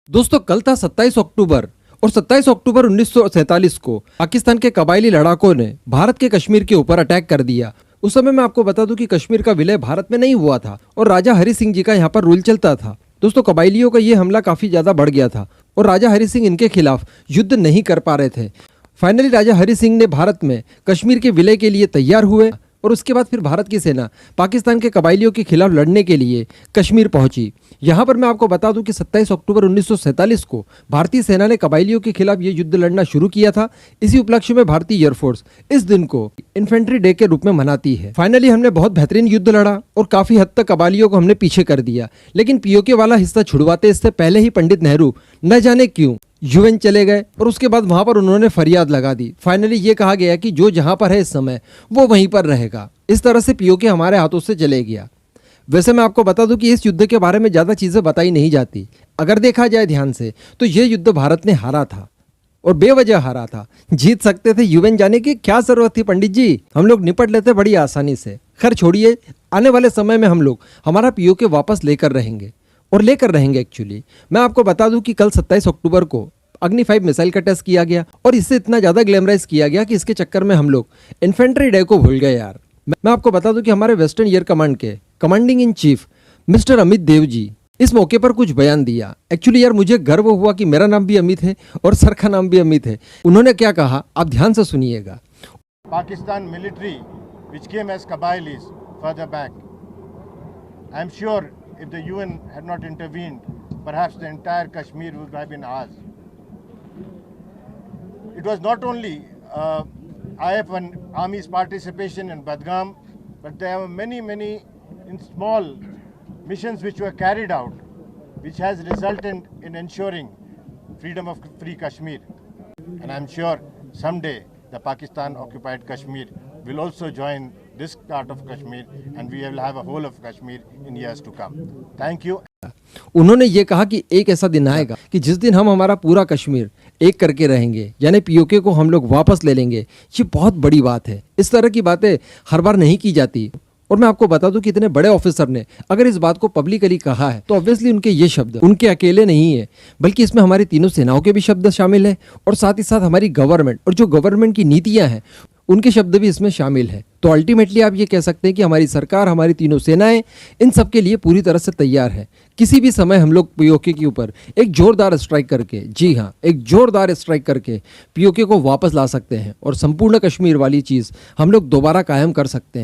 दोस्तों कल था 27 अक्टूबर और 27 अक्टूबर 1947 को पाकिस्तान के कबायली लड़ाकों ने भारत के कश्मीर के ऊपर अटैक कर दिया। उस समय मैं आपको बता दूं कि कश्मीर का विलय भारत में नहीं हुआ था और राजा हरि सिंह जी का यहाँ पर रूल चलता था। दोस्तों कबायलियों का ये हमला काफी ज्यादा बढ़ गया था और राजा हरि सिंह इनके खिलाफ युद्ध नहीं कर पा रहे थे। फाइनली राजा हरि सिंह ने भारत में कश्मीर के विलय के लिए तैयार हुए और उसके बाद फिर भारत की सेना पाकिस्तान के कबायलियों के खिलाफ लड़ने के लिए कश्मीर पहुंची। यहाँ पर मैं आपको बता दूं कि 27 अक्टूबर 1947 को भारतीय सेना ने कबायलियों के खिलाफ ये युद्ध लड़ना शुरू किया था। इसी उपलक्ष्य में भारतीय एयरफोर्स इस दिन को इन्फेंट्री डे के रूप में मनाती है। फाइनली हमने बहुत बेहतरीन युद्ध लड़ा और काफी हद तक कबायलियों को हमने पीछे कर दिया, लेकिन पीओके वाला हिस्सा छुड़वाते इससे पहले ही पंडित नेहरू न जाने क्यों यूएन चले गए और उसके बाद वहां पर उन्होंने फरियाद लगा दी। फाइनली ये कहा गया कि जो जहां पर है इस समय वो वहीं पर रहेगा। इस तरह से पीओके हमारे हाथों से चले गया। वैसे मैं आपको बता दूं कि इस युद्ध के बारे में ज्यादा चीजें बताई नहीं जाती। अगर देखा जाए ध्यान से तो ये युद्ध भारत ने हारा था और बेवजह हारा था। जीत सकते थे, यूएन जाने की क्या जरूरत थी पंडित जी, हम लोग निपट लेते बड़ी आसानी से। खैर छोड़िए, आने वाले समय में हम लोग हमारा पीओके वापस लेकर रहेंगे और लेकर रहेंगे। एक्चुअली मैं आपको बता दूं कि कल 27 अक्टूबर को अग्नि 5 मिसाइल का टेस्ट किया गया और इससे इतना ज्यादा ग्लैमराइज किया गया कि इसके चक्कर में हम लोग इन्फेंट्री डे को भूल गए यार। मैं आपको बता दूं कि हमारे वेस्टर्न एयर कमांड के commanding in chief mister Amit Dev ji इस मौके पर कुछ बयान दिया। एक्चुअली यार मुझे गर्व हुआ कि मेरा नाम भी अमित है और सर का नाम भी अमित है। उन्होंने क्या कहा आप ध्यान से सुनिएगा। Pakistan military which came as Kabylis further back, I am sure if the UN had not intervened, perhaps the entire Kashmir would have been ours. It was not only IF-1 Army's participation in Badgam, but there were many small missions which were carried out, which has resulted in ensuring freedom of free Kashmir. And I am sure someday the Pakistan-occupied Kashmir will also join this part of Kashmir, and we will have a whole of Kashmir in years to come. Thank you. उन्होंने ये कहा कि एक ऐसा दिन आएगा कि जिस दिन हम हमारा पूरा कश्मीर एक करके रहेंगे, यानी पीओके को हम लोग वापस ले लेंगे। ये बहुत बड़ी बात है। इस तरह की बातें हर बार नहीं की जाती। और मैं आपको बता दूं कि इतने बड़े ऑफिसर ने अगर इस बात को पब्लिकली कहा है तो ऑब्वियसली उनके ये शब्द उनके अकेले नहीं है, बल्कि इसमें हमारी तीनों सेनाओं के भी शब्द शामिल है और साथ ही साथ हमारी गवर्नमेंट और जो गवर्नमेंट की नीतियां हैं उनके शब्द भी इसमें शामिल है। तो अल्टीमेटली आप ये कह सकते हैं कि हमारी सरकार, हमारी तीनों सेनाएं इन सब के लिए पूरी तरह से तैयार है। किसी भी समय हम लोग पीओके के ऊपर एक जोरदार स्ट्राइक करके, जी हाँ, एक जोरदार स्ट्राइक करके पीओके को वापस ला सकते हैं और संपूर्ण कश्मीर वाली चीज हम लोग दोबारा कायम कर सकते हैं।